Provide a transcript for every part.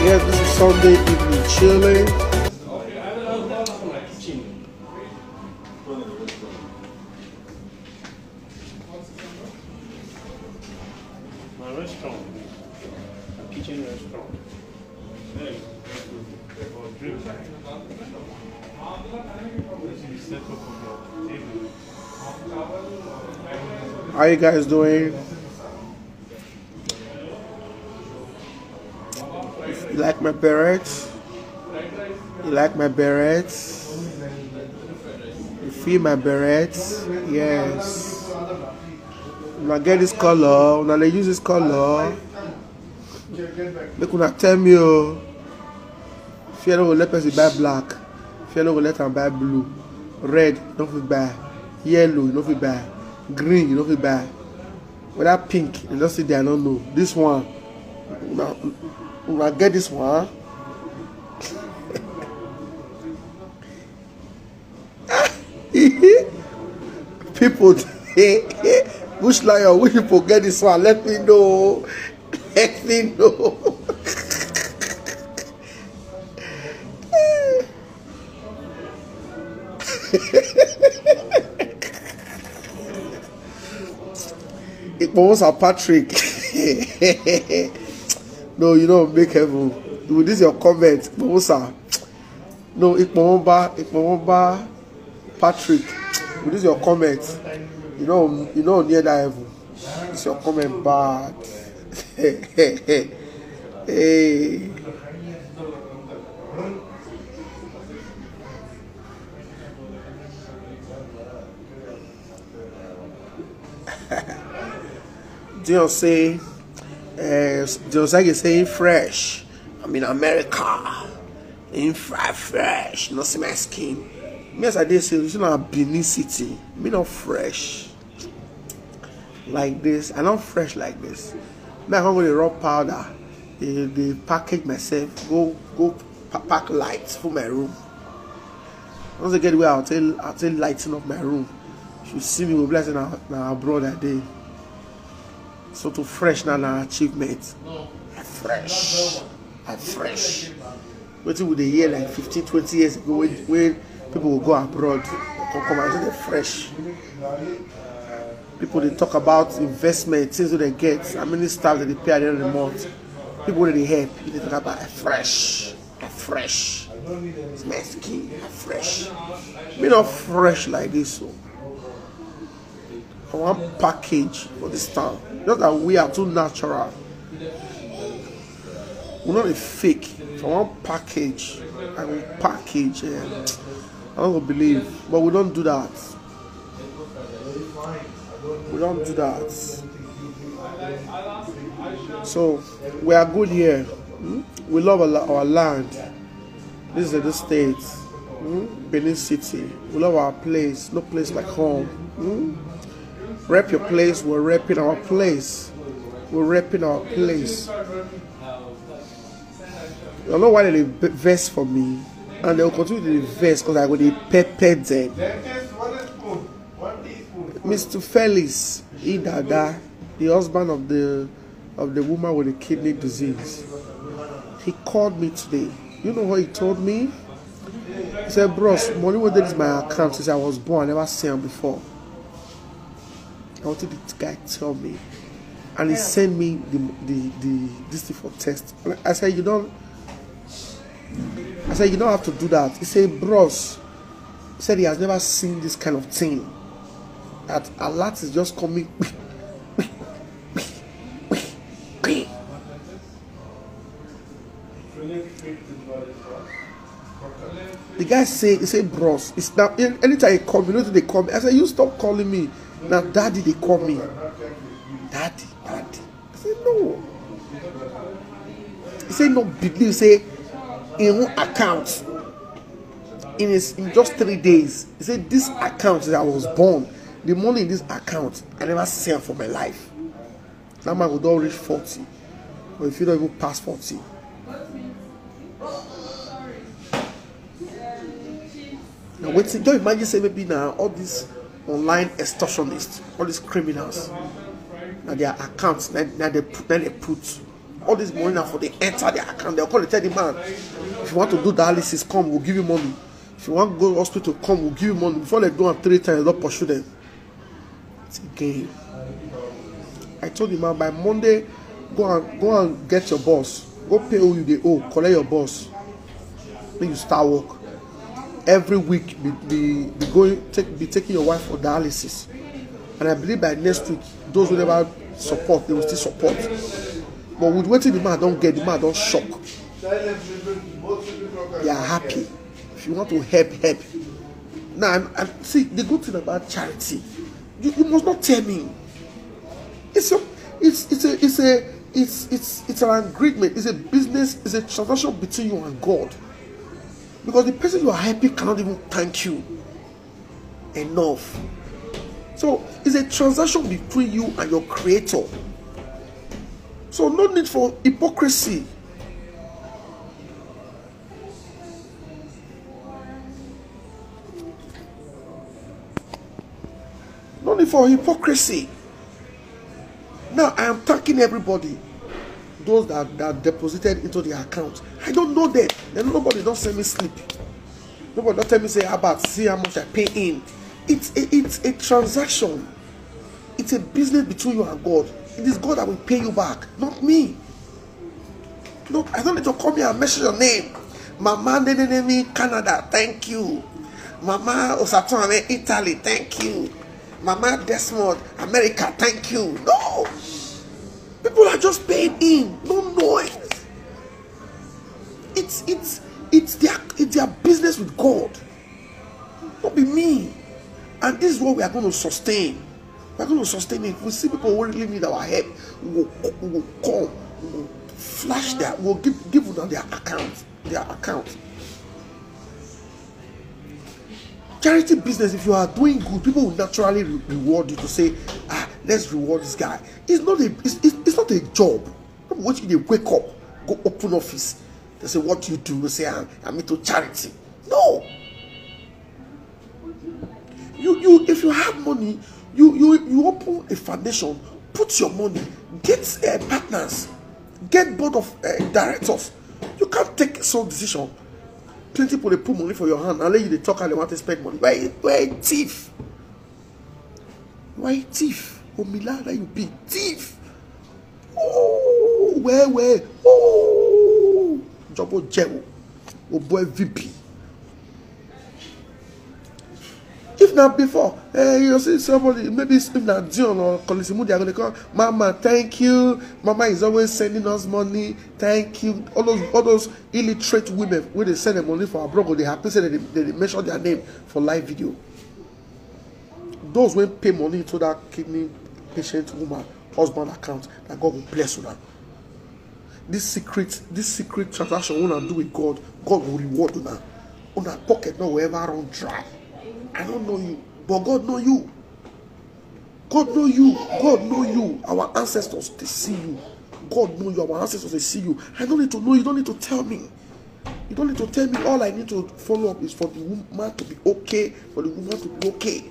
Yes, this is Sunday evening chilling. My restaurant, a kitchen restaurant. There you go. Drink. This is set up on your table. How you guys doing? You like my berets? You like my berets? You feel my berets? Yes. When I get this color, when I use this color, make una tell me, oh, if you don't let person buy black, if you don't let them buy blue, red, you don't fit buy, yellow, you don't fit buy, green, you don't fit buy. Whether pink, you don't see there, I don't know. This one, when I get this one, people, Bush Lion, we people get this one. Let me know. Let me know. It was a Patrick. No, you don't make heaven. With this your comment, Mosa. No, it won't Patrick. With this your comment. You know near that heaven. It's your comment bad. Hey. Jose is saying fresh. I'm in America. In fresh. Not see my skin. Me as I did say, it's not Benin City. Me not fresh like this. I not fresh like this. Me I can't go to raw powder. They package myself. Go pack lights for my room. Once I get away, I'll tell lighting up my room. You see me with blessing now abroad that day. So to fresh now an achievement. I'm fresh. Waiting with a year like 15-20 years ago when people will go abroad. Come and say they're fresh. People they talk about investment, things that they get, how many staff that they pay at the end of the month. People that they help, they talk about fresh. It's my skin, fresh. Me not fresh like this. So I want package for this town. Just that we are too natural. We're not a fake. If I want package, I will package. I don't believe, but we don't do that. So we are good here. We love our land. This is the state, Benin City. We love our place. No place like home. Rep your place. We're repping our place. I don't know why they vest for me, and they'll continue to vest because I go to pepper them. Mr. Felix Idada, the husband of the woman with the kidney disease, he called me today. You know what he told me? He said, "Bros, money with this my account since I was born. I never seen him before." I wanted the guy to tell me, and he sent me this thing for test. I said, you don't have to do that. He said, "Bros," he said he has never seen this kind of thing. That a lot is just coming. The guy he said, "Bros, it's now anytime he call me, you know they call me." I said, "You stop calling me. Now daddy they call me. Daddy. I said, "No." He said, "No believe." He said, "In one account, in just 3 days." He said, "This account that I was born, the money in this account, I never see it for my life." That man would all reach 40. But if you don't even pass 40. Now wait, don't imagine say maybe now all these online extortionists, all these criminals, now their accounts, now they put all this money now for they enter their account. They'll call the tell the man, if you want to do dialysis, come, we'll give you money. If you want to go to the hospital, come, we'll give you money. Before they do it 3 times, they'll pursue them. It's a game. I told the man, by Monday, go and get your boss. Go pay who they owe, collect your boss. Then you start work. Every week, be taking your wife for dialysis. And I believe by next week, those who never support, they will still support. But with waiting the man don't get, the man don't shock. They are happy. If you want to help. Now, and see, the good thing about charity, you must not tell me. It's an agreement. It's a business. It's a transaction between you and God. Because the person you are helping cannot even thank you enough. So it's a transaction between you and your Creator. So no need for hypocrisy. No need for hypocrisy. Now I am thanking everybody. Those that deposited into the account. I don't know them. Then nobody don't send me slip. Nobody don't tell me say about see how much I pay in. It's a transaction. It's a business between you and God. It is God that will pay you back, not me. No, I don't need to come here and mention your name. Mama Nenenemi, Canada, thank you. Mama Osatone, Italy, thank you. Mama Desmond, America, thank you. No. People are just paying in. No noise. It's their business with God. Not be me. And this is what we are going to sustain. We are going to sustain it. We see people who really need our help. We will come. We will flash that. We'll give them their account. Charity business, if you are doing good, people will naturally reward you to say, let's reward this guy. It's not a job. What you wake up, go open office. They say, what do you do? They say, I'm into charity. No. You if you have money, you open a foundation, put your money, get partners, get board of directors. You can't take sole decision. Plenty people they put money for your hand and let you they talk and they want to spend money. Why a thief? Why a thief? Oh Milana, you big thief. Oh, where? Oh, Jobo Jewo. Oh boy VP. If not before, you see somebody, maybe if not Dion or Colisimu, they are going to call, Mama, thank you. Mama is always sending us money. Thank you. All those illiterate women, when they send them money for our blog, they happy say that they mention their name for live video. Those when pay money to that kidney patient woman, husband account, that God will bless you now. This secret transaction when I do with God, God will reward you now. On that pocket, no will ever run dry. I don't know you, but God know you. God know you. God know you. Our ancestors, they see you. God know you. Our ancestors, they see you. I don't need to know. You don't need to tell me. You don't need to tell me. All I need to follow up is for the woman to be okay, for the woman to be okay.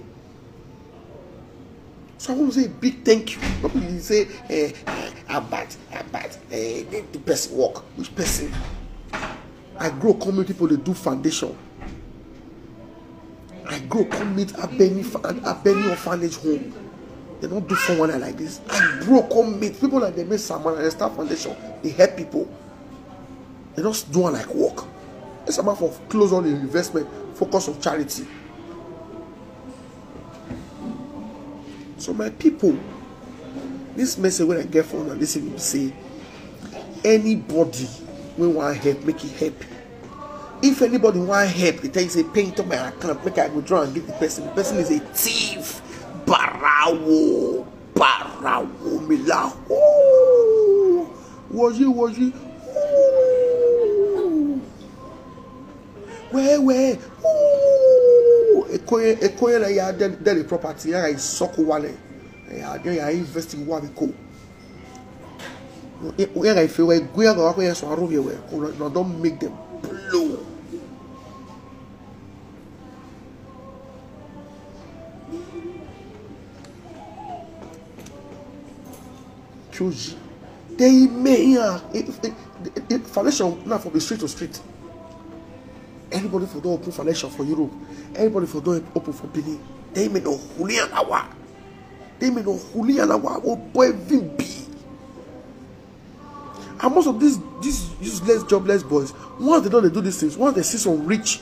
So I want to say a big thank you. Not really say, I'm bad. The person walk. Which person? I grow community people, they do foundation. I go come meet Abeni orphanage home. They don't do someone like this. I grow come meet people like they make someone and they start foundation. They help people. They just do one like work. It's a matter of close on the investment, focus on charity. So my people, this message when I get from and listen to say, anybody when want help, make it help. If anybody want help, they tell you say pay into my account, make I withdraw and give the person. The person is a thief. Barawo, milahu. Was you? Where? Ekoye la ya the property. Ya is soko wale. Ya invest in what we call. Ya if you go so around no don't make them blow. Choose They may foundation now from the street to street. Anybody for the open foundation for Europe, anybody for the open for Benin. They may know Julian Awa. They may know Julian Awa. Oh boy, VB. And most of these useless, jobless boys, once they don't do these things, once they see some rich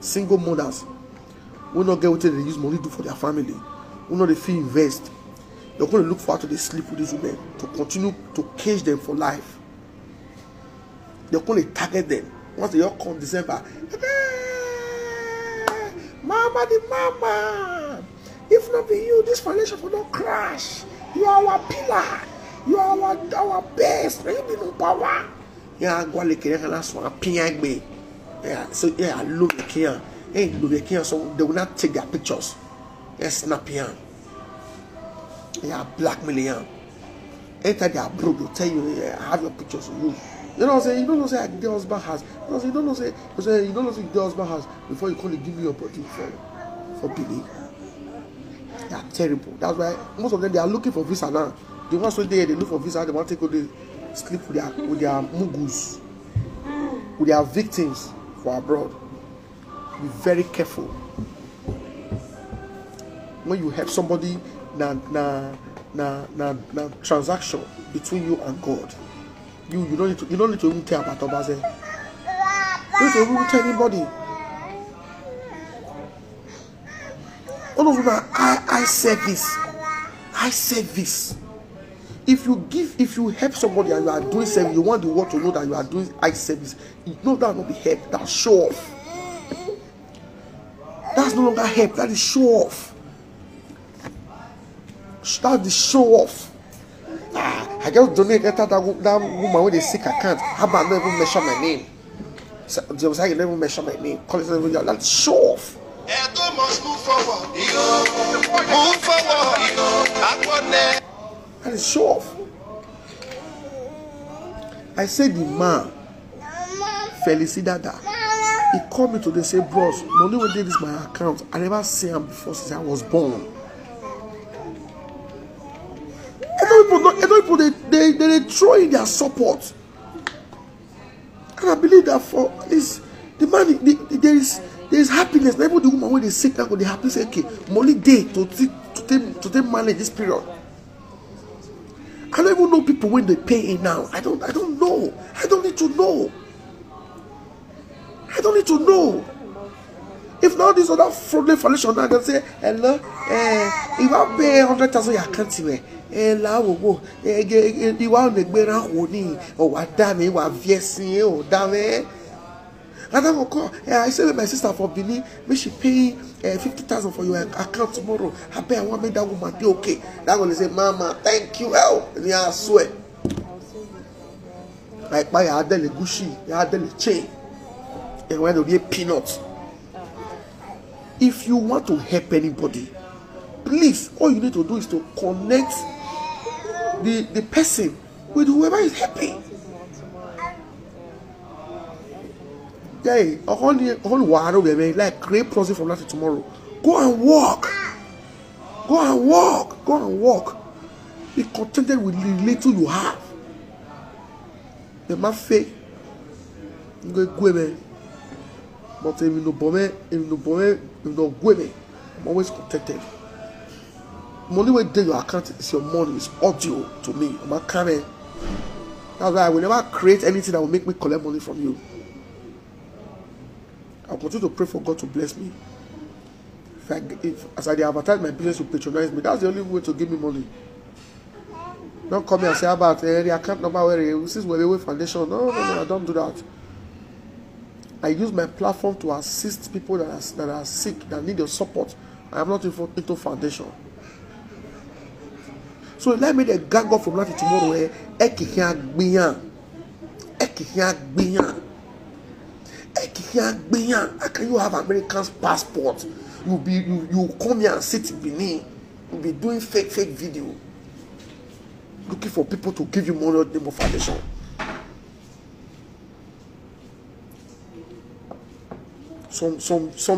single mothers will not get what they use money to do for their family, will not they feel invest, they're going to look forward to they sleep with these women to continue to cage them for life. They're going to target them. Once they all come December, mama the mama, if not be you, this foundation will not crash. You are our pillar. You are our best. You be no power. Yeah, go like it. That's what piang. Yeah, so yeah, I love the Kenya. Hey, love the Kenya. So they will not take their pictures. Yeah, snap here. Yeah, blackmail. Enter their broke. They'll tell you, yeah, I have your pictures of you. You know what I'm saying? You don't know say the husband has. You don't know say the husband has before you come and give me your body for Billy. They are terrible. That's why most of them they are looking for visa now. The ones who they look for visa, they want to go to sleep with their mugus, with their victims for abroad. Be very careful. When you help somebody na transaction between you and God. You don't need to even tell about Obaze. You don't need to even tell anybody. All of them are I service. I service. If you help somebody and you are doing service, you want the world to know that you are doing eye service. You know that will not be help. That's show off. That's no longer help. That is show off. That's the show off. I just donated that woman with a sick account. How about not even mention my name? So they was like, never mention my name. Call it that's show off. Move forward. Move forward. That is show off. I said the man, Felicidada, he called me today and said, bros, money when did this my account. I never seen him before since I was born. People they throw in their support. And I believe that for this the man there is happiness. Not even the woman when they sick now they happy say, okay, money day to manage this period. I don't even know people when they pay in now. I don't know. I don't need to know. I don't need to know. If not this other fraudulent foundation now, they say, hello, if I pay 100,000, I can't see la wo iwa onegbera honi o wa da mi wa viesin o da me. And I said my sister for Benin, may she pay 50,000 for your account tomorrow. I bet I want to make that woman be okay. That one say, Mama, thank you. And I swear. Like buy a Adele Gucci, a Adele chain. And when they be peanuts. If you want to help anybody, please, all you need to do is to connect the person with whoever is happy. Yeah, like create process from that to tomorrow. Go and walk. Go and walk. Go and walk. Be contented with the little you have. The man fake. You go man. But if you no bomb, I'm always contented. Money when day your account is your money, is audio to me. I'm not coming. That's why I will never create anything that will make me collect money from you. I'll continue to pray for God to bless me. If as I advertise my business to patronize me, that's the only way to give me money. Don't come here and say about the account number where this is Welewe Foundation. No, I don't do that. I use my platform to assist people that are sick, that need your support. I am not into foundation. So let me gang up from that tomorrow. How can you have American passport? You come here and sit in Benin. You'll be doing fake video. Looking for people to give you money on the name of foundation. Some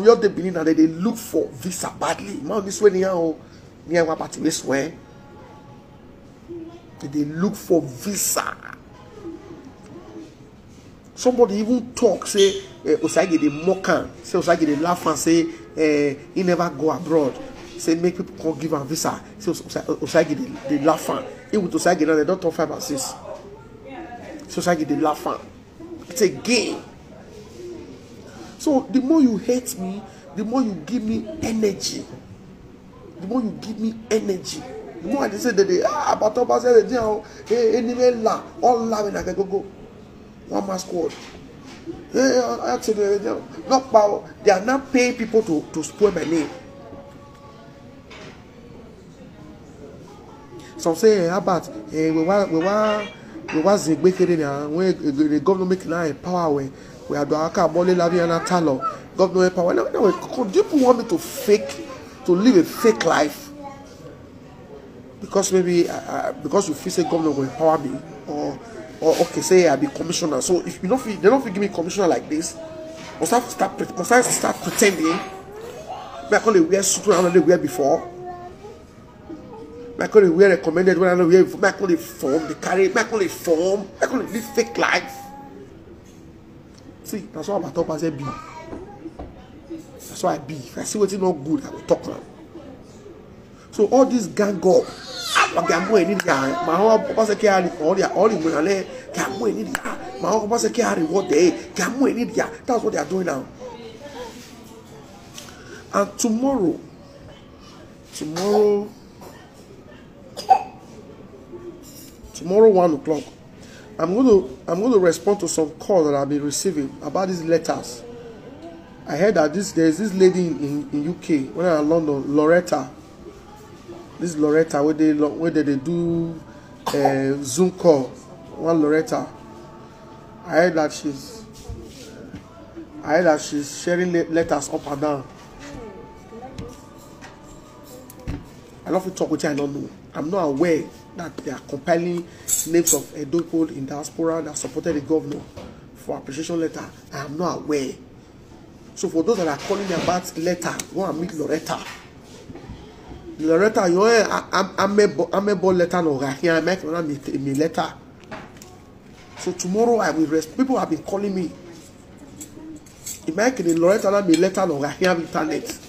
of the Benin and they look for visa badly. Man, this way near what party we swear. They look for visa. Somebody even talk, say, Osage the mock am, say Osage the laugh and say, he never go abroad. Say make people come give am visa. Say Osage the laugh am. He with Osage now they don't talk 5 and 6. So Osage the laugh am. It's a game. So the more you hate me, the more you give me energy. The more you give me energy. The more I say that they about Oba say they anyway la all la when I can go. One man squad. Actually, not power. They are not paying people to spoil my name. Some say, how about we was the government making now power we are doing our money lavi and talo government power. No, do people want me to live a fake life? Because maybe because you feel say government will empower me or okay, say I be commissioner. So if you don't feel, they don't feel give me commissioner like this, must I start pretending? I can't wear suit when I don't wear before. I can't wear recommended when I don't wear before. I can't form the carry. I can't form. I can't live fake life. See, that's what I talk about. Say be. That's why I be. If I see what's not good, I will talk now. So all this gang up. My home papa say carry all the money. Gamu any dia. My home papa say carry what they. Gamu any dia. That's what they are doing now. And tomorrow 1 o'clock, I'm going to respond to some calls that I've been receiving about these letters. I heard that there's this lady in UK when I'm in London, Loretta. This Loretta where they do Zoom call. One Loretta. I heard that she's sharing letters up and down. I love to talk with you. I don't know. I'm not aware that they are compiling names of Edo people in diaspora that supported the governor for appreciation letter. I am not aware. So for those that are calling me about letter, go and meet Loretta. Loretta, you know, I'm a ball letter no here. I make me letter. So tomorrow I will rest. People have been calling me. Imagine Loretta me letter no here on internet.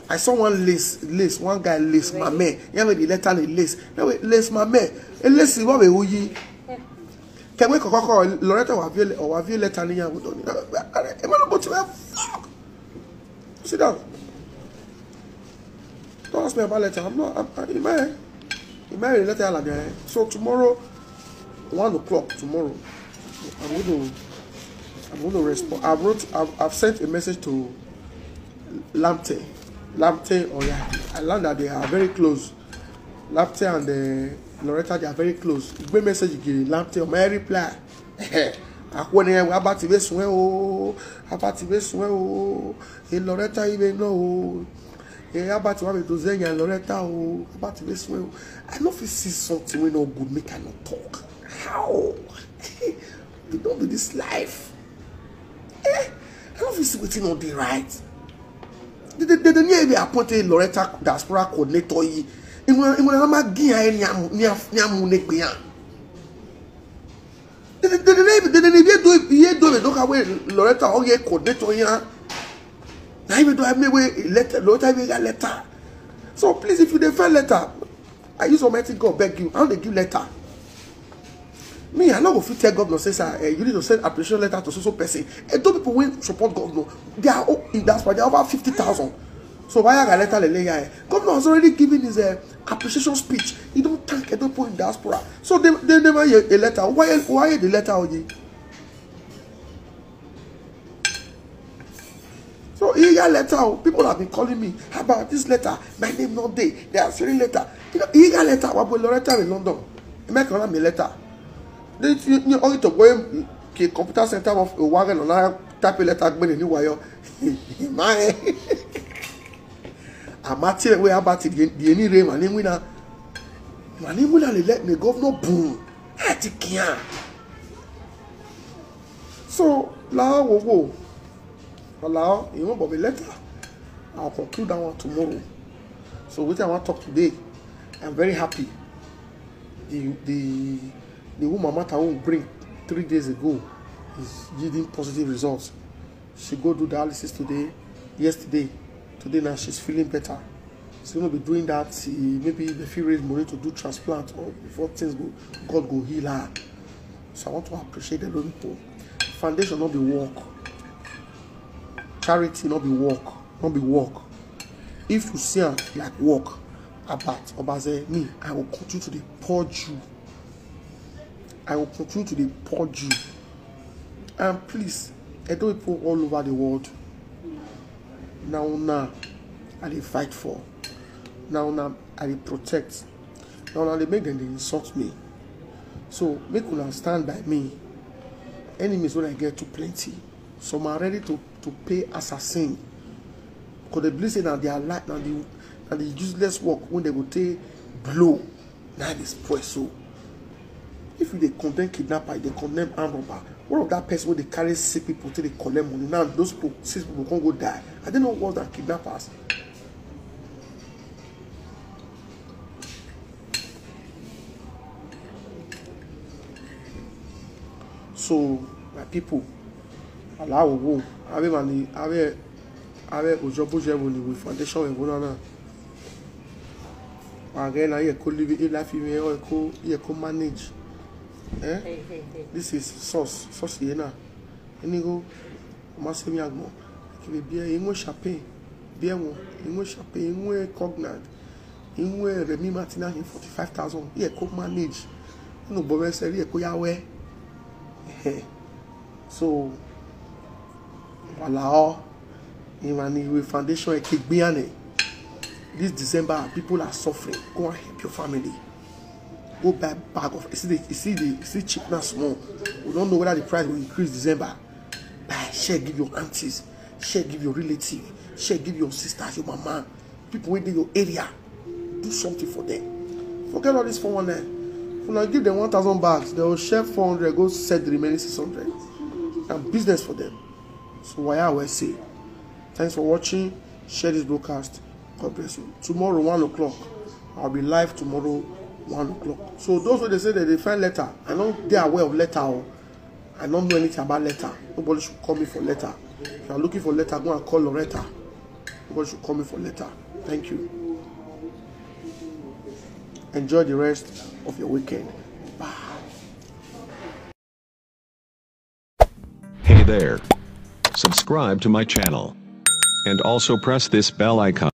I saw one list, one guy list my man. Yeah, the letter list. Now list my man. And list what we uyi. Can we call Loretta or have you letter niya? Fuck. Sit down. Don't ask me about letter. I'm not. In my letter like that. So tomorrow, 1 o'clock tomorrow, I'm going to respond. I've sent a message to Lamte, or yeah, I learned that they are very close. Lamte and Loretta, they are very close. Great message again. Lamte, my reply. When I about to be Loretta even know. About to have to Zenya and Loretta, about to be swell. I know if you see something we no good, make I not talk. How? You don't do this life. I don't if you see what's not the right. The near be appointed Loretta diaspora coordinator. In when I'm a gear near the look away Loretta or ye coordinator here. Now even though I may letter, letter. So please, if you defend letter, I use Almighty God beg you. How they give letter? Me, I know if you tell governor says you need to send appreciation letter to so person. And those people will support governor. They are in diaspora. They are over 50,000. So why I letter the guy? Governor has already given his appreciation speech. He don't thank those people in diaspora. So they never hear a letter. Why the letter? So here letter, people have been calling me about this letter. My name not there. They are sending letter. You know, here letter. What will Loretta in London? You make a letter. You only to go to computer center of a wagon and I type a letter. When you know my, I'm at it. We about it. The any rain. My name winner. My name winner. Let me governor boom. I can't. So now we go. Allow you won't be letter. I'll conclude that one tomorrow. So with I want to talk today, I'm very happy. the woman matter won't bring 3 days ago is yielding positive results. She go do dialysis yesterday. Today now she's feeling better. She's gonna be doing that. Maybe the feel raise money to do transplant, or before things go, God go heal her. So I want to appreciate the Lord people. Foundation not be work. Charity not be work. Not be work. If you see her like work, about Obaze, me, I will continue to purge you. I will continue to purge you. And please, Edo people all over the world, now, I dey fight for. Now, I dey protect. Now, they make them, they insult me. So, make una stand by me. Enemies when I get too plenty. Some are ready to pay assassin. Because they believe that they are like, and the useless work when they go take blow, now they spoil. So if they condemn kidnapper, they condemn armed robber, what of that person when they carry sick people till they collect money? Now those people, 6 people can't go die. I don't know what that kidnappers. So my people, allow go. Avec aujourd'hui with foundation et voilà. Again, I could live in life, you could manage. Hey. This is sauce here. And you go, Massimiago, be a English champagne, beer, English champagne, cognate, in where Remy Martina in 45,000. Yeah, could manage. No, Bob said, yeah, Koyawe. So, allow. With foundation a kick behind. This December, people are suffering. Go and help your family. Go buy bag of. You see cheapness small. We don't know whether the price will increase December. Buy, share, give your aunties. Share, give your relative. Share, give your sisters, your mama. People within your area. Do something for them. Forget all this 419. When I give them 1,000 bags, they will share 400. Go set the remaining 600. And business for them. So why I always say. Thanks for watching. Share this broadcast. God bless you. Tomorrow, 1 o'clock. I'll be live tomorrow, 1 o'clock. So those who they say that they find letter, I know they are aware of letter. I don't know anything about letter. Nobody should call me for letter. If you are looking for letter, go and call Loretta. Nobody should call me for letter. Thank you. Enjoy the rest of your weekend. Bye. Hey there. Subscribe to my channel. And also press this bell icon.